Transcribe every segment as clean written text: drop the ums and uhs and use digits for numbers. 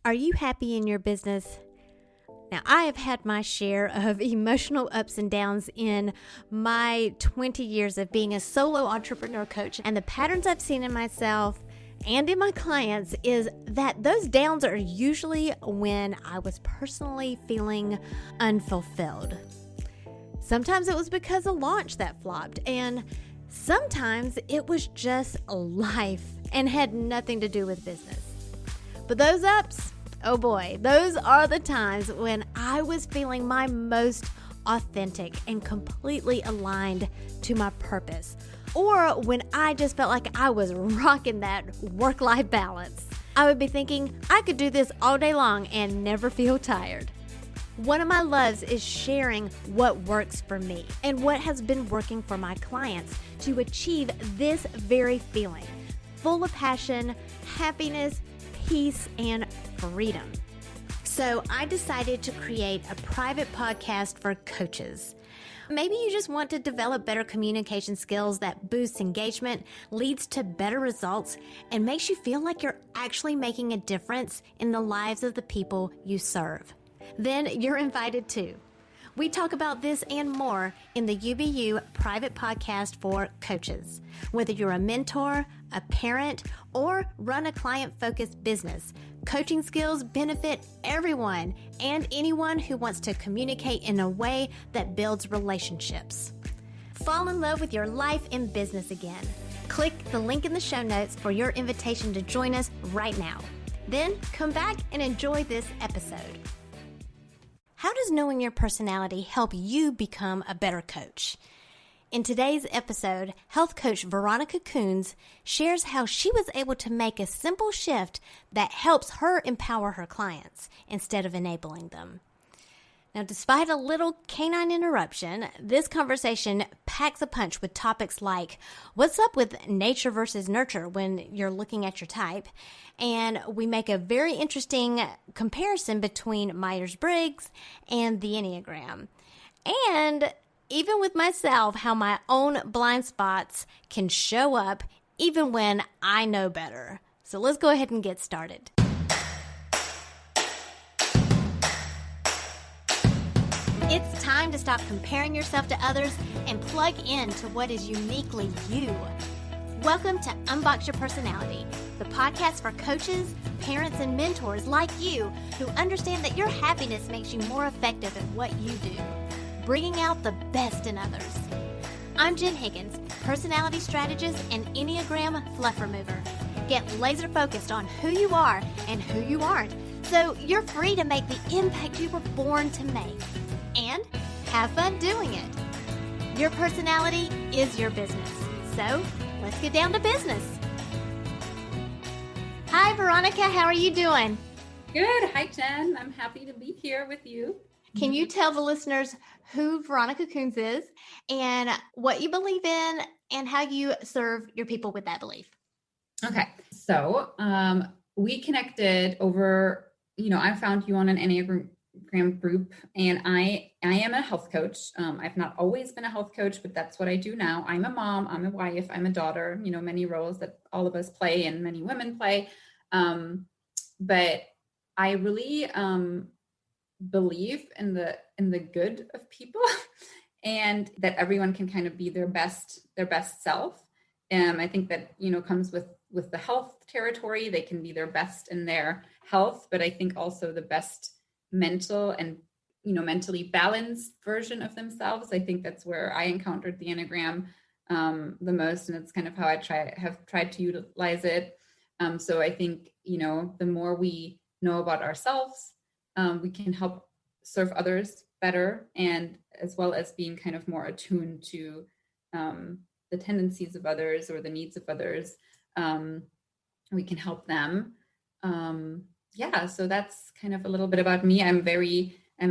Are you happy in your business? Now, I have had my share of emotional ups and downs in my 20 years of being a solo entrepreneur coach, and the patterns I've seen in myself and in my clients is that those downs are usually when I was personally feeling unfulfilled. Sometimes it was because a launch that flopped, and sometimes it was just life and had nothing to do with business. But those ups, oh boy, those are the times when I was feeling my most authentic and completely aligned to my purpose, or when I just felt like I was rocking that work-life balance. I would be thinking I could do this all day long and never feel tired. One of my loves is sharing what works for me and what has been working for my clients to achieve this very feeling, full of passion, happiness, peace, and freedom. So I decided to create a private podcast for coaches. Maybe you just want to develop better communication skills that boosts engagement, leads to better results, and makes you feel like you're actually making a difference in the lives of the people you serve. Then you're invited too. We talk about this and more in the UBU private podcast for coaches. Whether you're a mentor, a parent, or run a client-focused business, coaching skills benefit everyone and anyone who wants to communicate in a way that builds relationships. Fall in love with your life and business again. Click the link in the show notes for your invitation to join us right now. Then come back and enjoy this episode. How does knowing your personality help you become a better coach? In today's episode, health coach Veronica Koons shares how she was able to make a simple shift that helps her empower her clients instead of enabling them. Now, despite a little canine interruption, this conversation packs a punch with topics like what's up with nature versus nurture when you're looking at your type, and we make a very interesting comparison between Myers Briggs and the Enneagram. And even with myself, how my own blind spots can show up even when I know better. So let's go ahead and get started. It's time to stop comparing yourself to others and plug in to what is uniquely you. Welcome to Unbox Your Personality, the podcast for coaches, parents, and mentors like you who understand that your happiness makes you more effective at what you do, bringing out the best in others. I'm Jen Higgins, personality strategist and Enneagram fluff remover. Get laser focused on who you are and who you aren't, so you're free to make the impact you were born to make. And have fun doing it. Your personality is your business. So let's get down to business. Hi, Veronica. How are you doing? Good. Hi, Jen. I'm happy to be here with you. Can you tell the listeners who Veronica Koons is and what you believe in and how you serve your people with that belief? Okay. So we connected over, I found you on an Enneagram group, and I am a health coach. I've not always been a health coach, but that's what I do now. I'm a mom, I'm a wife, I'm a daughter, many roles that all of us play and many women play. But I really believe in the good of people and that everyone can kind of be their best self. I think that, comes with the health territory. They can be their best in their health, but I think also the best mental and, mentally balanced version of themselves. I think that's where I encountered the Enneagram the most. And it's kind of how I have tried to utilize it. So I think, the more we know about ourselves, we can help serve others better, and as well as being kind of more attuned to the tendencies of others or the needs of others. We can help them. So that's kind of a little bit about me. I'm a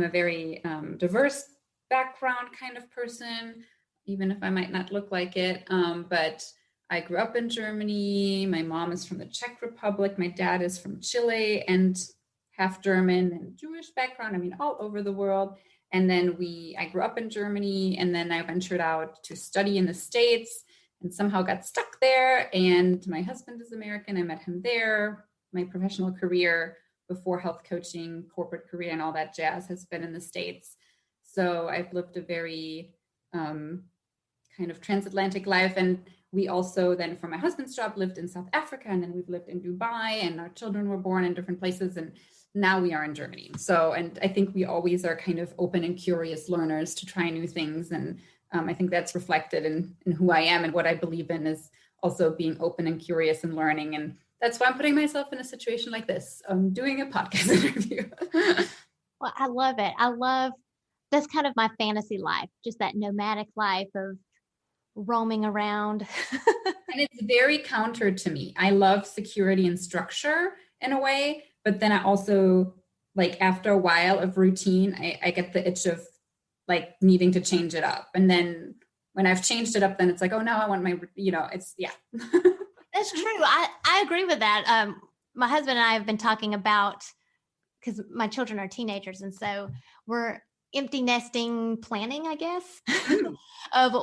very diverse background kind of person, even if I might not look like it. But I grew up in Germany. My mom is from the Czech Republic. My dad is from Chile and half German and Jewish background. All over the world. And then I grew up in Germany, and then I ventured out to study in the States and somehow got stuck there. And my husband is American. I met him there. My professional career before health coaching, corporate career, and all that jazz has been in the States. So I've lived a very kind of transatlantic life. And we also then, for my husband's job, lived in South Africa, and then we've lived in Dubai, and our children were born in different places. And now we are in Germany. So, and I think we always are kind of open and curious learners to try new things. And I think that's reflected in who I am, and what I believe in is also being open and curious and learning. And that's why I'm putting myself in a situation like this, doing a podcast interview. Well, I love it. That's kind of my fantasy life, just that nomadic life of roaming around. And it's very counter to me. I love security and structure in a way, but then I also, like, after a while of routine, I get the itch of like needing to change it up. And then when I've changed it up, then it's like, oh no, I want my, it's, yeah. That's true. I agree with that. My husband and I have been talking about, because my children are teenagers, and so we're empty nesting planning, I guess, of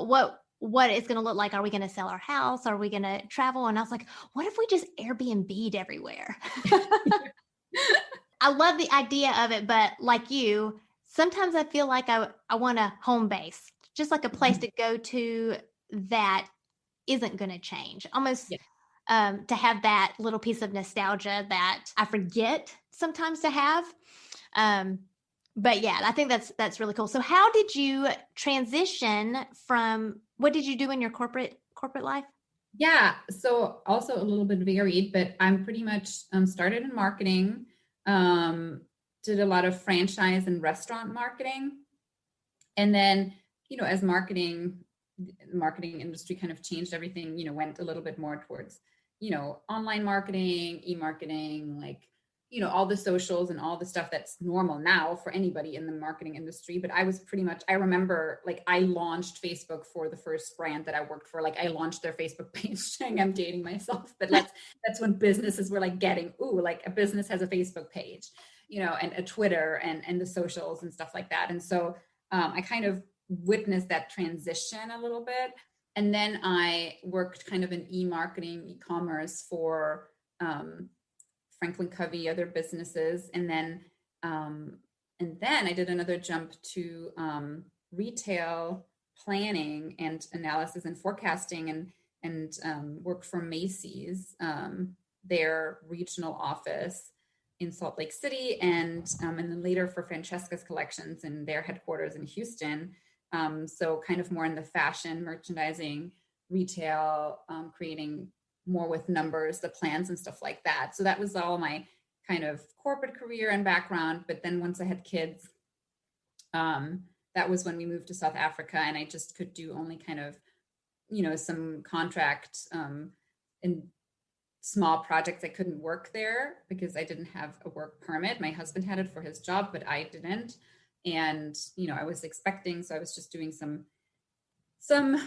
what it's going to look like. Are we going to sell our house? Are we going to travel? And I was like, what if we just Airbnb'd everywhere? I love the idea of it, but like you, sometimes I feel like I want a home base, just like a place to go to that isn't going to change. Almost to have that little piece of nostalgia that I forget sometimes to have. But yeah, I think that's really cool. So how did you transition from, what did you do in your corporate life? Yeah. So also a little bit varied, but I'm pretty much started in marketing, did a lot of franchise and restaurant marketing. And then, as marketing industry kind of changed everything, went a little bit more towards, online marketing, e-marketing, like, all the socials and all the stuff that's normal now for anybody in the marketing industry. But I was I remember, like, I launched Facebook for the first brand that I worked for. Like, I launched their Facebook page saying, I'm dating myself, but that's when businesses were like getting, like a business has a Facebook page, and a Twitter and the socials and stuff like that. And so I kind of witnessed that transition a little bit. And then I worked kind of in e-marketing, e-commerce for Franklin Covey, other businesses. And then I did another jump to retail planning and analysis and forecasting, and worked for Macy's, their regional office in Salt Lake City, and then later for Francesca's Collections and their headquarters in Houston. So kind of more in the fashion, merchandising, retail, creating more with numbers, the plans and stuff like that. So that was all my kind of corporate career and background. But then once I had kids, that was when we moved to South Africa, and I just could do only kind of, some contract and small projects. I couldn't work there because I didn't have a work permit. My husband had it for his job, but I didn't. And, I was expecting, so I was just doing some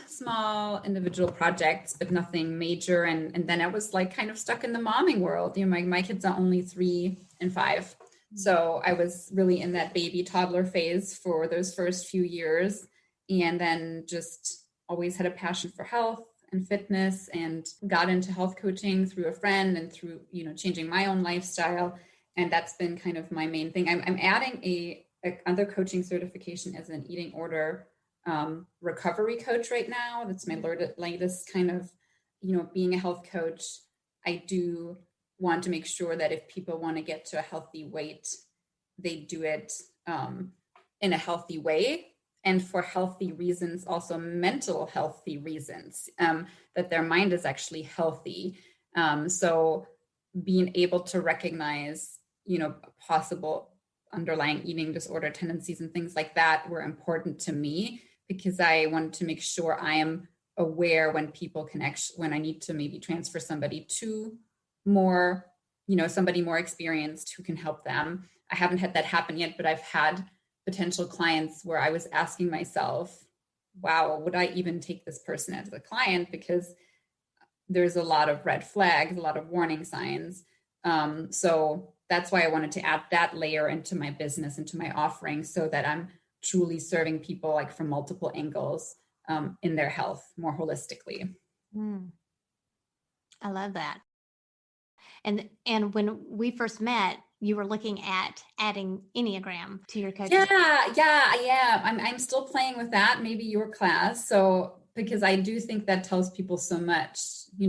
small individual projects, but nothing major. And then I was like kind of stuck in the momming world. My kids are only 3 and 5. So I was really in that baby toddler phase for those first few years. And then just always had a passion for health and fitness, and got into health coaching through a friend and through, changing my own lifestyle. And that's been kind of my main thing. I'm adding another coaching certification as an eating order recovery coach right now. That's my latest kind of, being a health coach. I do want to make sure that if people want to get to a healthy weight, they do it in a healthy way, and for healthy reasons, also mental healthy reasons, that their mind is actually healthy. So being able to recognize, possible underlying eating disorder tendencies and things like that were important to me, because I wanted to make sure I am aware when people when I need to maybe transfer somebody to more, somebody more experienced who can help them. I haven't had that happen yet, but I've had potential clients where I was asking myself, wow, would I even take this person as a client? Because there's a lot of red flags, a lot of warning signs. So that's why I wanted to add that layer into my business, into my offering, so that I'm truly serving people like from multiple angles in their health more holistically. I love that. And when we first met, you were looking at adding Enneagram to your coaching. Yeah. I'm still playing with that, maybe your class. So, because I do think that tells people so much,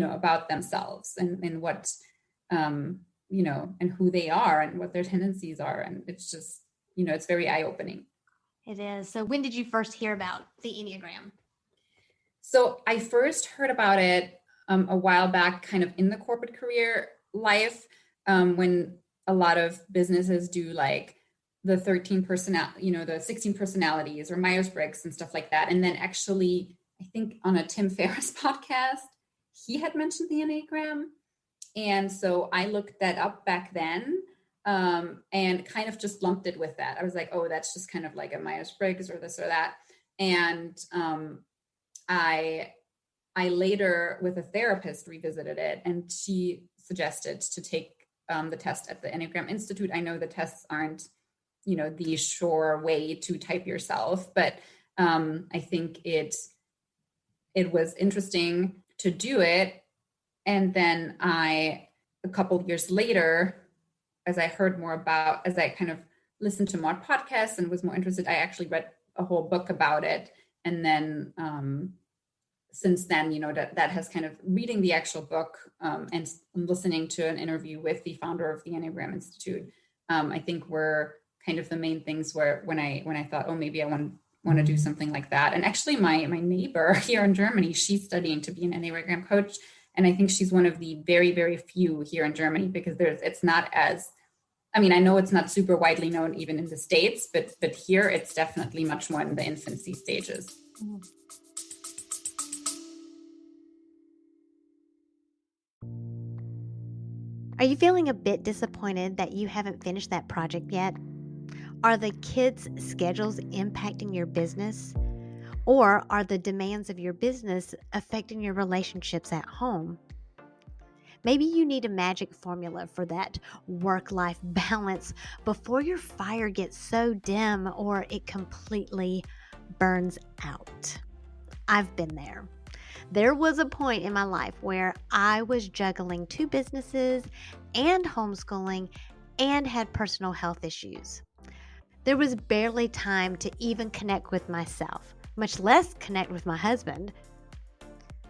about themselves and what, and who they are and what their tendencies are. And it's just, it's very eye-opening. It is. So when did you first hear about the Enneagram? So I first heard about it a while back, kind of in the corporate career life, when a lot of businesses do like the the 16 personalities or Myers Briggs and stuff like that. And then actually, I think on a Tim Ferriss podcast, he had mentioned the Enneagram. And so I looked that up back then, and kind of just lumped it with that. I was like, oh, that's just kind of like a Myers Briggs or this or that. And I later, with a therapist, revisited it, and she suggested to take the test at the Enneagram Institute. I know the tests aren't, the sure way to type yourself, but I think it was interesting to do it. And then a couple of years later, as I kind of listened to more podcasts and was more interested, I actually read a whole book about it. And then since then, that has kind of reading the actual book and listening to an interview with the founder of the Enneagram Institute, I think were kind of the main things where when I thought, oh, maybe I want to do something like that. And actually my neighbor here in Germany, she's studying to be an Enneagram coach. And I think she's one of the very, very few here in Germany, because it's not as, I know it's not super widely known even in the States, but here it's definitely much more in the infancy stages. Mm-hmm. Are you feeling a bit disappointed that you haven't finished that project yet? Are the kids' schedules impacting your business? Or are the demands of your business affecting your relationships at home? Maybe you need a magic formula for that work-life balance before your fire gets so dim or it completely burns out. I've been there. There was a point in my life where I was juggling 2 businesses and homeschooling and had personal health issues. There was barely time to even connect with myself, much less connect with my husband.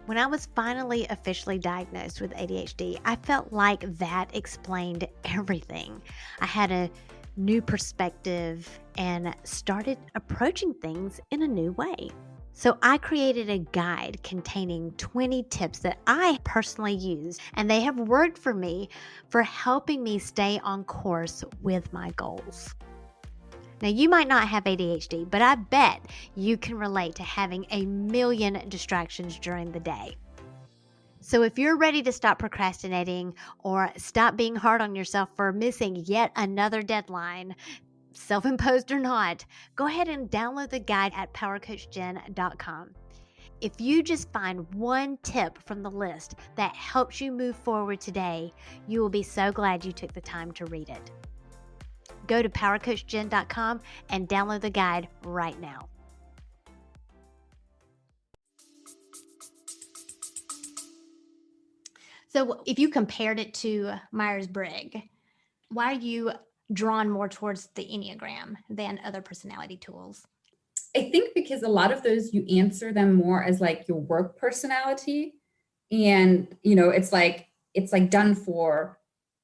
When I was finally officially diagnosed with ADHD, I felt like that explained everything. I had a new perspective and started approaching things in a new way. So I created a guide containing 20 tips that I personally use, and they have worked for me for helping me stay on course with my goals. Now, you might not have ADHD, but I bet you can relate to having a million distractions during the day. So if you're ready to stop procrastinating or stop being hard on yourself for missing yet another deadline, self-imposed or not, go ahead and download the guide at powercoachjen.com. If you just find one tip from the list that helps you move forward today, you will be so glad you took the time to read it. Go to powercoachjen.com and download the guide right now. So if you compared it to Myers Briggs, why are you drawn more towards the Enneagram than other personality tools? I think because a lot of those, you answer them more as like your work personality. And, it's like done for,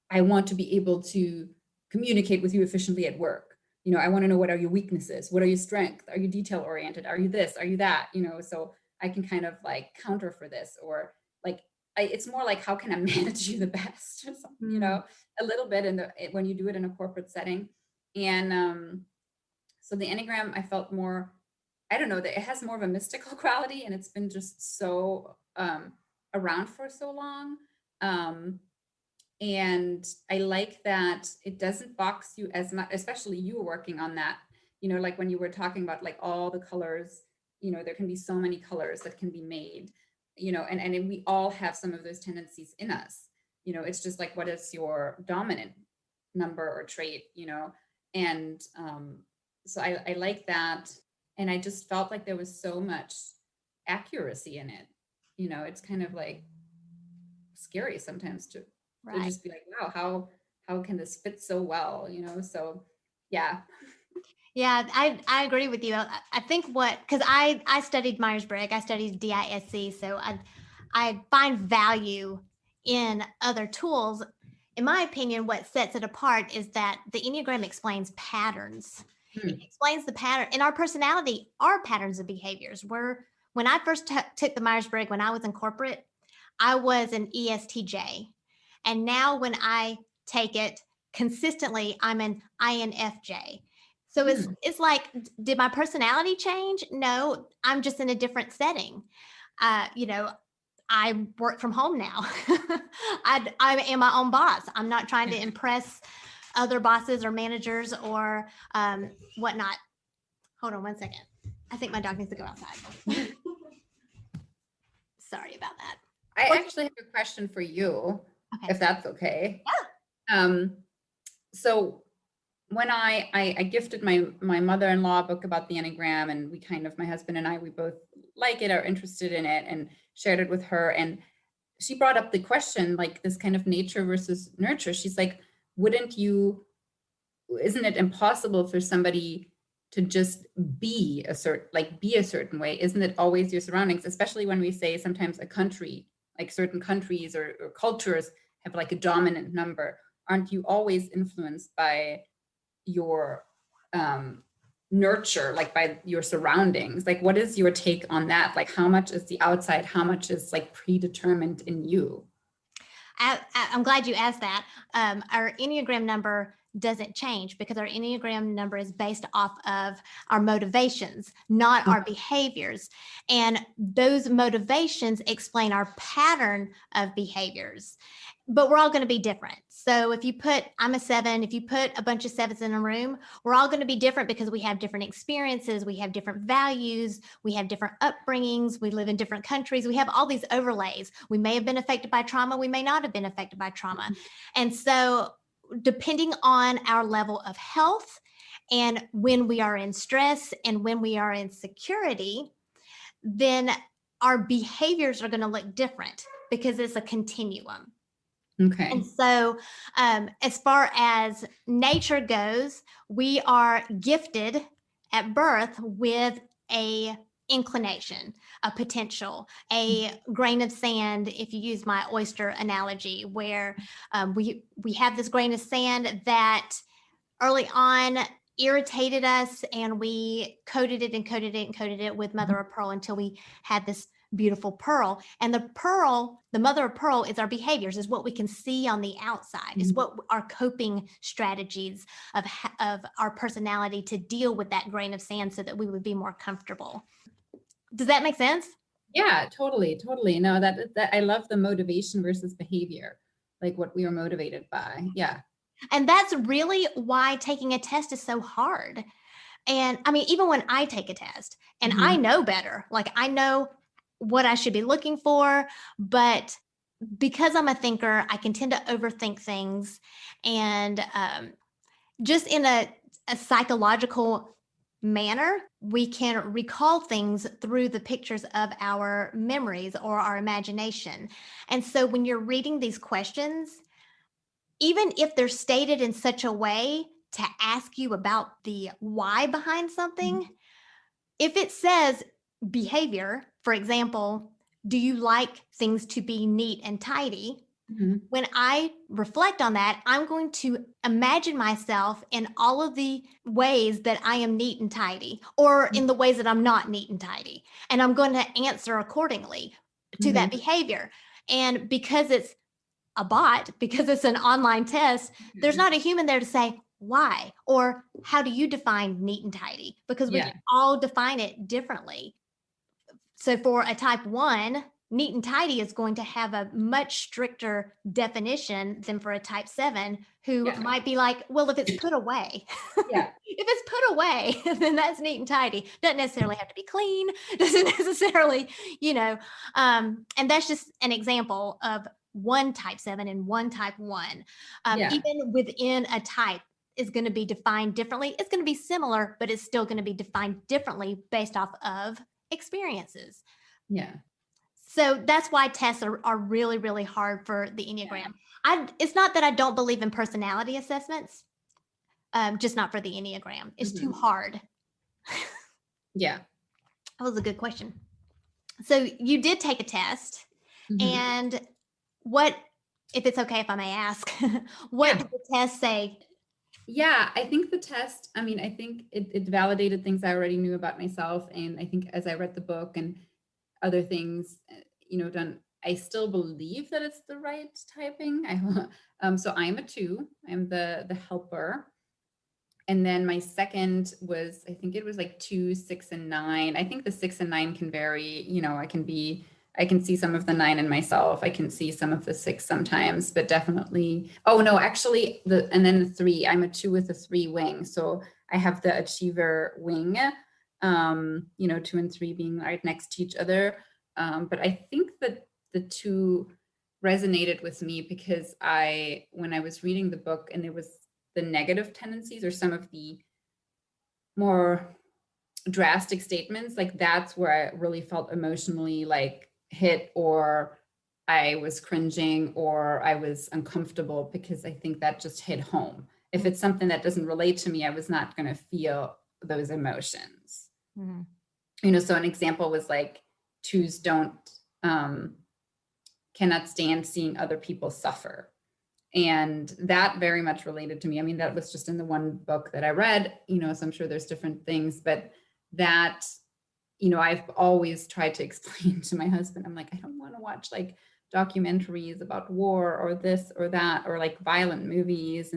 I want to be able to communicate with you efficiently at work. I want to know, what are your weaknesses? What are your strengths? Are you detail oriented? Are you this? Are you that? So I can kind of like counter for this, or like, it's more like, how can I manage you the best or something, a little bit when you do it in a corporate setting. And so the Enneagram, I felt more, I don't know, that it has more of a mystical quality, and it's been just so around for so long. And I like that it doesn't box you as much, especially you were working on that, like when you were talking about like all the colors, there can be so many colors that can be made, and we all have some of those tendencies in us. It's just like, what is your dominant number or trait, and so I like that. And I just felt like there was so much accuracy in it. It's kind of like scary sometimes to just be like, wow, how can this fit so well, so yeah. Yeah, I agree with you. I think because I studied Myers Briggs, I studied DISC, so I find value in other tools. In my opinion, what sets it apart is that the Enneagram explains patterns. It Hmm. explains the pattern in our personality, our patterns of behaviors. When I first took the Myers Briggs when I was in corporate, I was an ESTJ, and now when I take it consistently, I'm an INFJ. So Hmm. it's like, did my personality change? No, I'm just in a different setting. You know, I work from home now. I am my own boss. I'm not trying to impress other bosses or managers or whatnot. Hold on one second. I think my dog needs to go outside. Sorry about that. I actually have a question for you, Okay. if that's okay. Yeah. So when I gifted my mother-in-law a book about the Enneagram, and we kind of, my husband and I, we both like it, are interested in it, and shared it with her. And she brought up the question, like this kind of nature versus nurture. She's like, isn't it impossible for somebody to just be a certain way? Isn't it always your surroundings? Especially when we say sometimes a country, like certain countries or cultures have like a dominant number. Aren't you always influenced by your nurture, like by your surroundings? Like, what is your take on that? Like, how much is the outside, how much is like predetermined in you? I'm glad you asked that. Our Enneagram number doesn't change because our Enneagram number is based off of our motivations, not our behaviors. And those motivations explain our pattern of behaviors. But we're all going to be different. So I'm a 7, if you put a bunch of 7s in a room, we're all going to be different because we have different experiences, we have different values, we have different upbringings, we live in different countries, we have all these overlays. We may have been affected by trauma, we may not have been affected by trauma. And so, depending on our level of health and when we are in stress and when we are in security, then our behaviors are going to look different because it's a continuum. Okay. And so, as far as nature goes, we are gifted at birth with a inclination, a potential, a grain of sand. If you use my oyster analogy, where we have this grain of sand that early on irritated us, and we coated it and coated it and coated it with mother of pearl until we had this beautiful pearl. And the mother of pearl, is our behaviors, is what we can see on the outside, is what our coping strategies of our personality to deal with that grain of sand so that we would be more comfortable. Does that make sense? Yeah, totally. No, that I love the motivation versus behavior, like what we are motivated by. Yeah. And that's really why taking a test is so hard. And I mean, even when I take a test and I know better, like I know what I should be looking for, but because I'm a thinker, I can tend to overthink things. And just in a psychological manner, we can recall things through the pictures of our memories or our imagination. And so when you're reading these questions, even if they're stated in such a way to ask you about the why behind something, if it says behavior, for example, do you like things to be neat and tidy? When I reflect on that, I'm going to imagine myself in all of the ways that I am neat and tidy, or in the ways that I'm not neat and tidy. And I'm going to answer accordingly to that behavior. And because it's a bot, because it's an online test, there's not a human there to say, why? Or how do you define neat and tidy? Because we Yeah. can all define it differently. So for a type 1, neat and tidy is going to have a much stricter definition than for a type 7 who might be like, well, if it's put away, Yeah. if it's put away, then that's neat and tidy. Doesn't necessarily have to be clean, doesn't necessarily, and that's just an example of one type 7 and one type 1. Even within a type is going to be defined differently. It's going to be similar, but it's still going to be defined differently based off of experiences. Yeah. So that's why tests are really, really hard for the Enneagram. It's not that I don't believe in personality assessments, just not for the Enneagram. It's too hard. Yeah. That was a good question. So you did take a test, and what, if it's okay if I may ask, what did the test say? Yeah, I think the test, I mean, I think it validated things I already knew about myself. And I think as I read the book and other things, done, I still believe that it's the right typing. So I'm a 2. I'm the helper. And then my second was, I think it was like 2, 6, and 9. I think the 6 and 9 can vary. I can see some of the 9 in myself. I can see some of the 6 sometimes, but definitely. Oh no, actually, and then the 3. I'm a 2 with a 3 wing. So I have the achiever wing. 2 and 3 being right next to each other. But I think that the 2 resonated with me because when I was reading the book and there was the negative tendencies or some of the more drastic statements, like that's where I really felt emotionally like hit, or I was cringing, or I was uncomfortable, because I think that just hit home. If it's something that doesn't relate to me, I was not going to feel those emotions. So an example was like 2s cannot stand seeing other people suffer. And that very much related to me. I mean, that was just in the one book that I read, so I'm sure there's different things, but that, I've always tried to explain to my husband, I'm like, I don't want to watch like documentaries about war or this or that, or like violent movies.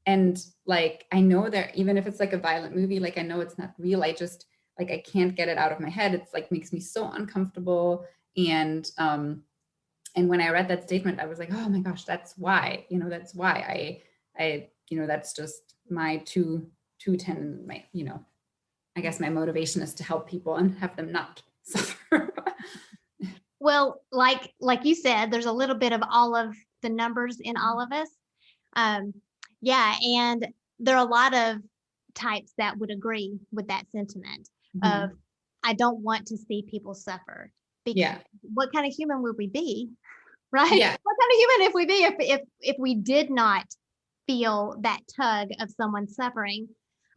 And like, I know that even if it's like a violent movie, like I know it's not real. I just like, I can't get it out of my head. It's like, makes me so uncomfortable. And when I read that statement, I was like, oh my gosh, that's why, that's why I that's just my 210, I guess my motivation is to help people and have them not suffer. Well, like you said, there's a little bit of all of the numbers in all of us. Yeah. And there are a lot of types that would agree with that sentiment of, I don't want to see people suffer. Because what kind of human would we be? Right? Yeah. What kind of human if we be if we did not feel that tug of someone suffering?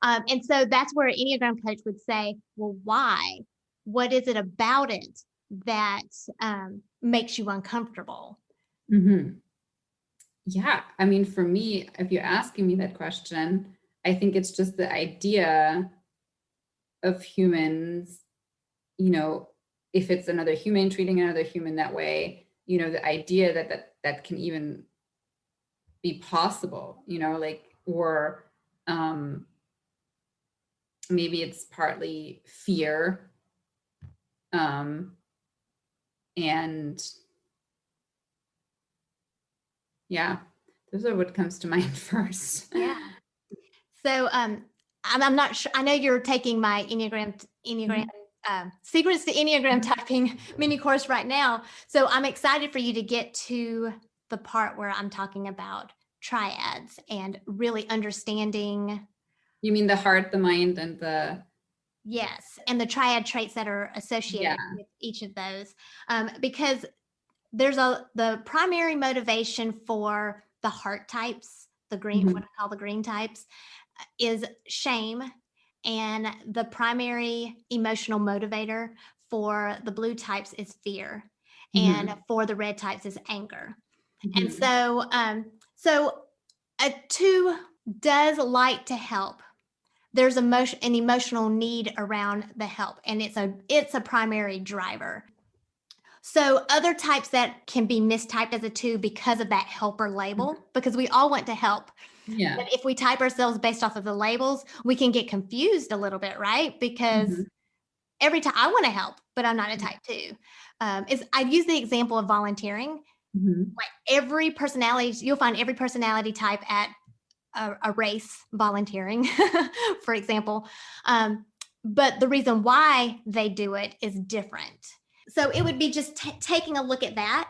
And so that's where an Enneagram coach would say, well, why? What is it about it that makes you uncomfortable? Yeah. I mean, for me, if you're asking me that question, I think it's just the idea of humans, if it's another human treating another human that way, the idea that can even be possible, or maybe it's partly fear. And yeah, those are what comes to mind first. Yeah. So I'm not sure. I know you're taking my Enneagram Secrets to Enneagram Typing mini course right now. So I'm excited for you to get to the part where I'm talking about triads and really understanding. You mean the heart, the mind, and the... Yes. And the triad traits that are associated with each of those. Because there's the primary motivation for the heart types, the green, what I call the green types, is shame. And the primary emotional motivator for the blue types is fear. And for the red types is anger. And so, a 2 does like to help. There's an emotional need around the help, and it's a primary driver. So other types that can be mistyped as a 2 because of that helper label, because we all want to help. Yeah. But if we type ourselves based off of the labels, we can get confused a little bit, right? Because every time I want to help, but I'm not a type 2. I use the example of volunteering. Like every personality, you'll find every personality type at a race volunteering, for example. But the reason why they do it is different. So it would be just taking a look at that.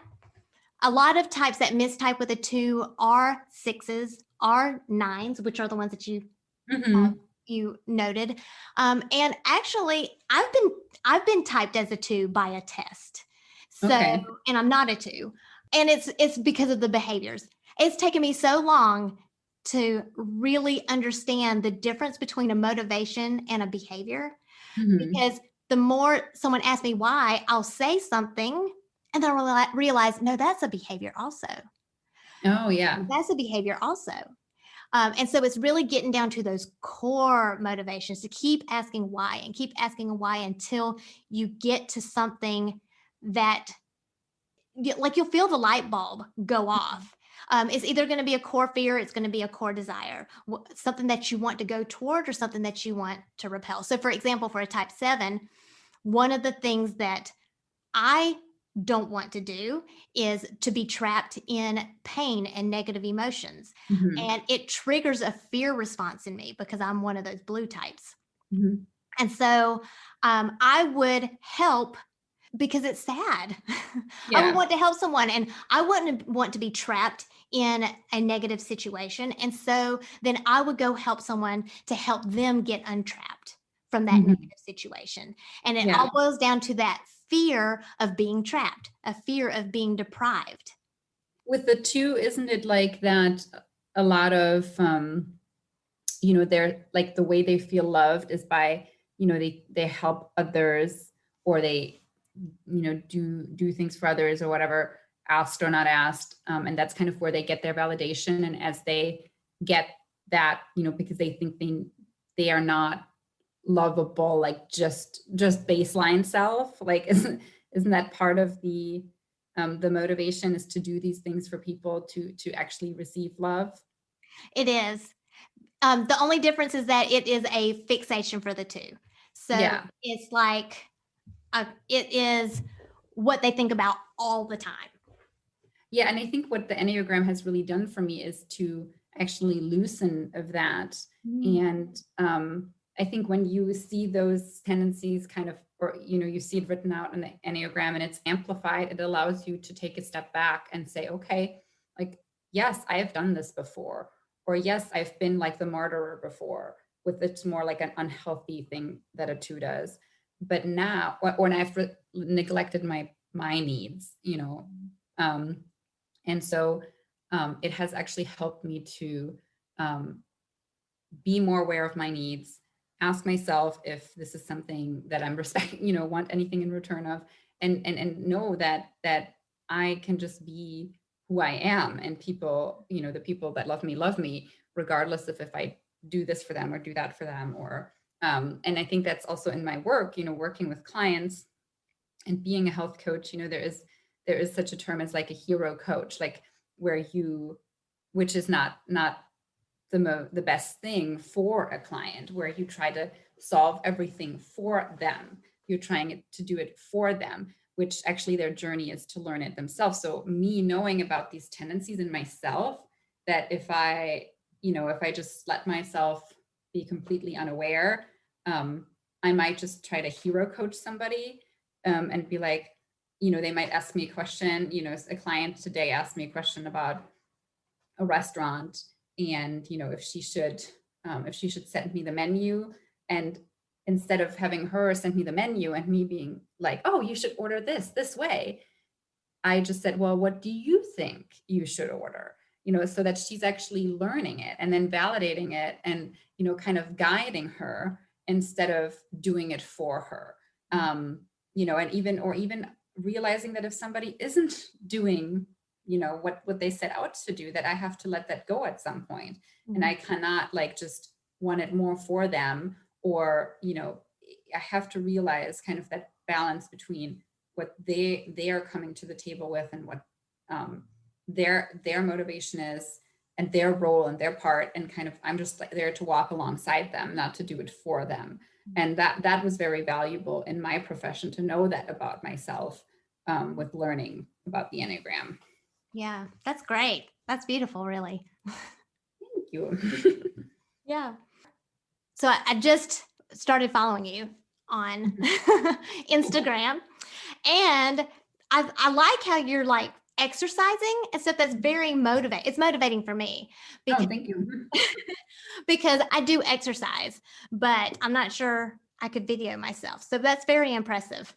A lot of types that mistype with a 2 are 6s, are 9s, which are the ones that you noted. And actually, I've been typed as a 2 by a test. So, and I'm not a 2. And it's because of the behaviors. It's taken me so long to really understand the difference between a motivation and a behavior, Mhm. because the more someone asks me why, I'll say something and then I'll realize, no, that's a behavior also. Oh, yeah. That's a behavior also. And so it's really getting down to those core motivations to keep asking why and keep asking why until you get to something that, like, you'll feel the light bulb go off. It's either going to be a core fear, it's going to be a core desire, something that you want to go toward or something that you want to repel. So, for example, for a type 7, one of the things that I don't want to do is to be trapped in pain and negative emotions. Mhm. And it triggers a fear response in me because I'm one of those blue types. Mhm. And so I would help because it's sad. I would Yeah. want to help someone, and I wouldn't want to be trapped in a negative situation. And so then I would go help someone to help them get untrapped from that Mhm. negative situation. And it Yeah. all boils down to that fear of being trapped, a fear of being deprived. With the two, isn't it like that a lot of, they're like the way they feel loved is by, they help others, or they, do things for others or whatever, asked or not asked. And that's kind of where they get their validation. And as they get that, because they think they are not lovable, like just baseline self, like isn't that part of the motivation, is to do these things for people to actually receive love? It is. The only difference is that it is a fixation for the two. So Yeah. it's like it is what they think about all the time. Yeah, and I think what the Enneagram has really done for me is to actually loosen of that. Mm. And I think when you see those tendencies kind of, or you see it written out in the Enneagram and it's amplified, it allows you to take a step back and say, okay, like, yes, I have done this before, or yes, I've been like the martyrer before, with it's more like an unhealthy thing that a two does. But now, when I've neglected my needs, um, and so it has actually helped me to um, be more aware of my needs, ask myself if this is something that I'm respecting, want anything in return of, and know that I can just be who I am, and people, the people that love me, regardless of if I do this for them or do that for them, or and I think that's also in my work, working with clients and being a health coach. There is such a term as like a hero coach, like where you, which is not the best thing for a client, where you try to solve everything for them. You're trying to do it for them, which actually their journey is to learn it themselves. So me knowing about these tendencies in myself, that if I just let myself be completely unaware, I might just try to hero coach somebody, and be like, they might ask me a question. A client today asked me a question about a restaurant, and if she should send me the menu, and instead of having her send me the menu and me being like, oh, you should order this way, I just said, well, what do you think you should order? So that she's actually learning it and then validating it, and kind of guiding her instead of doing it for her. And even realizing that if somebody isn't doing what they set out to do, that I have to let that go at some point. And I cannot like just want it more for them, or I have to realize kind of that balance between what they are coming to the table with, and what their motivation is, and their role and their part, and kind of I'm just like there to walk alongside them, not to do it for them. And that was very valuable in my profession, to know that about myself, with learning about the Enneagram. Yeah, that's great. That's beautiful, really. Thank you. Yeah. So I just started following you on Instagram, and I like how you're like exercising and stuff. That's very motivating. It's motivating for me Oh, because thank you. because I do exercise, but I'm not sure I could video myself. So that's very impressive.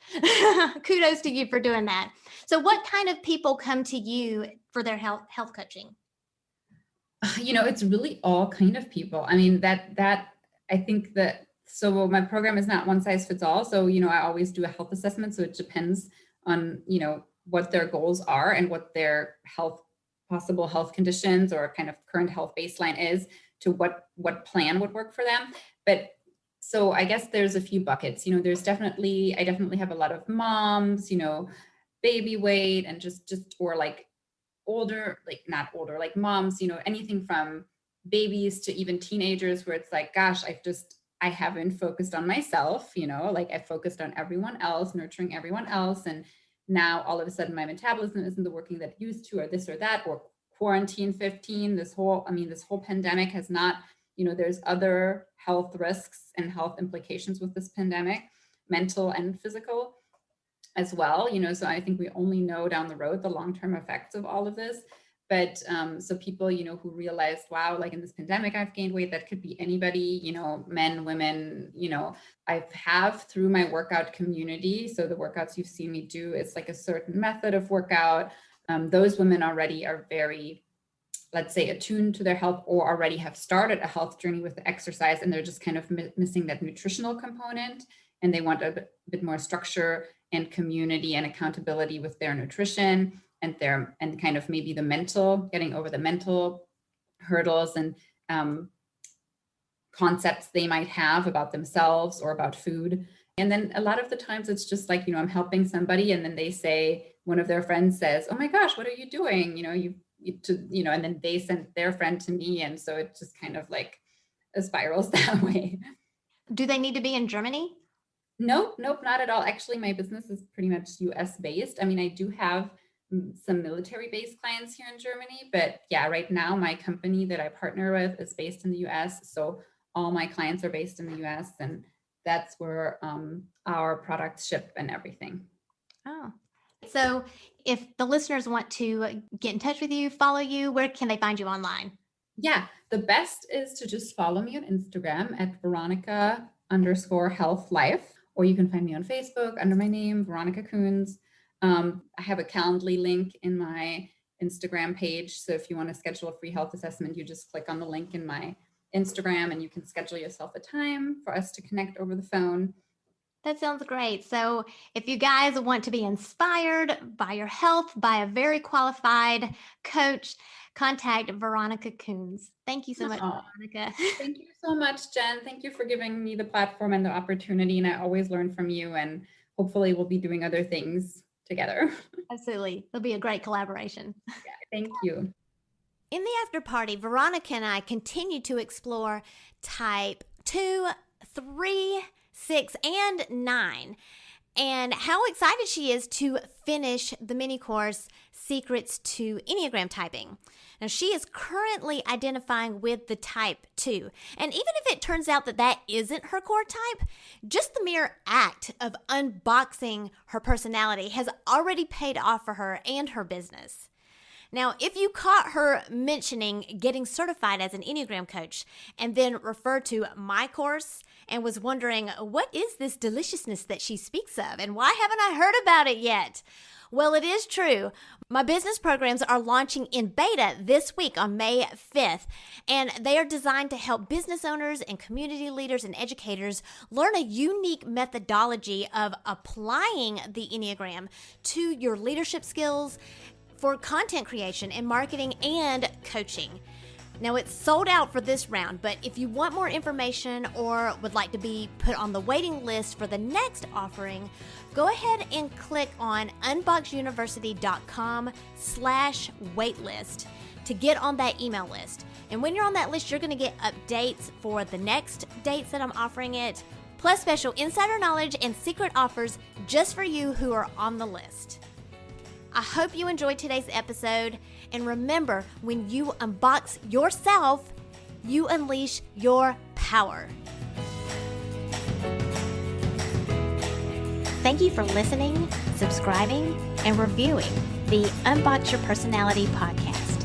Kudos to you for doing that. So what kind of people come to you for their health coaching? It's really all kind of people. I mean, that I think that, so my program is not one size fits all. So, I always do a health assessment. So it depends on, what their goals are and what their possible health conditions or kind of current health baseline is to what plan would work for them. But so I guess there's a few buckets, I definitely have a lot of moms, baby weight and just, or like older, like not older, like moms, anything from babies to even teenagers where it's like, gosh, I haven't focused on myself, like I focused on everyone else, nurturing everyone else. And now all of a sudden my metabolism isn't the working that it used to, or this or that, or quarantine 15, this whole pandemic has not, there's other health risks and health implications with this pandemic, mental and physical as well, so I think we only know down the road the long-term effects of all of this. But so people, who realized, wow, like in this pandemic, I've gained weight, that could be anybody, men, women, I have through my workout community. So the workouts you've seen me do, it's like a certain method of workout. Those women already are very, let's say, attuned to their health or already have started a health journey with the exercise, and they're just kind of missing that nutritional component. And they want a bit more structure and community and accountability with their nutrition and kind of maybe getting over the mental hurdles and concepts they might have about themselves or about food. And then a lot of the times it's just like, I'm helping somebody, and then they say, one of their friends says, oh my gosh, what are you doing? And then they sent their friend to me. And so it just kind of like spirals that way. Do they need to be in Germany? Nope, not at all. Actually, my business is pretty much US based. I mean, I do have some military based clients here in Germany, but yeah, right now my company that I partner with is based in the US. So all my clients are based in the US, and that's where our products ship and everything. Oh, so if the listeners want to get in touch with you, follow you, where can they find you online? Yeah, the best is to just follow me on Instagram at Veronica_health_life. Or you can find me on Facebook under my name, Veronica Koons. I have a Calendly link in my Instagram page. So if you want to schedule a free health assessment, you just click on the link in my Instagram and you can schedule yourself a time for us to connect over the phone. That sounds great. So if you guys want to be inspired by your health, by a very qualified coach, contact Veronica Koons. Thank you so much, Veronica. Thank you so much, Jen. Thank you for giving me the platform and the opportunity. And I always learn from you, and hopefully we'll be doing other things together. Absolutely. It'll be a great collaboration. Yeah, thank you. In the after party, Veronica and I continue to explore type 2, 3, 6, and 9, and how excited she is to finish the mini course, Secrets to Enneagram Typing. Now, she is currently identifying with the type 2, and even if it turns out that isn't her core type, just the mere act of unboxing her personality has already paid off for her and her business. Now, if you caught her mentioning getting certified as an Enneagram coach and then referred to my course and was wondering, what is this deliciousness that she speaks of and why haven't I heard about it yet? Well, it is true. My business programs are launching in beta this week on May 5th, and they are designed to help business owners and community leaders and educators learn a unique methodology of applying the Enneagram to your leadership skills for content creation and marketing and coaching. Now, it's sold out for this round, but if you want more information or would like to be put on the waiting list for the next offering, go ahead and click on unboxuniversity.com/waitlist to get on that email list. And when you're on that list, you're going to get updates for the next dates that I'm offering it, plus special insider knowledge and secret offers just for you who are on the list. I hope you enjoyed today's episode, and remember, when you unbox yourself, you unleash your power. Thank you for listening, subscribing, and reviewing the Unbox Your Personality podcast.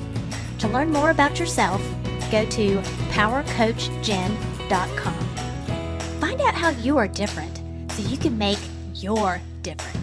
To learn more about yourself, go to powercoachjen.com. Find out how you are different so you can make your difference.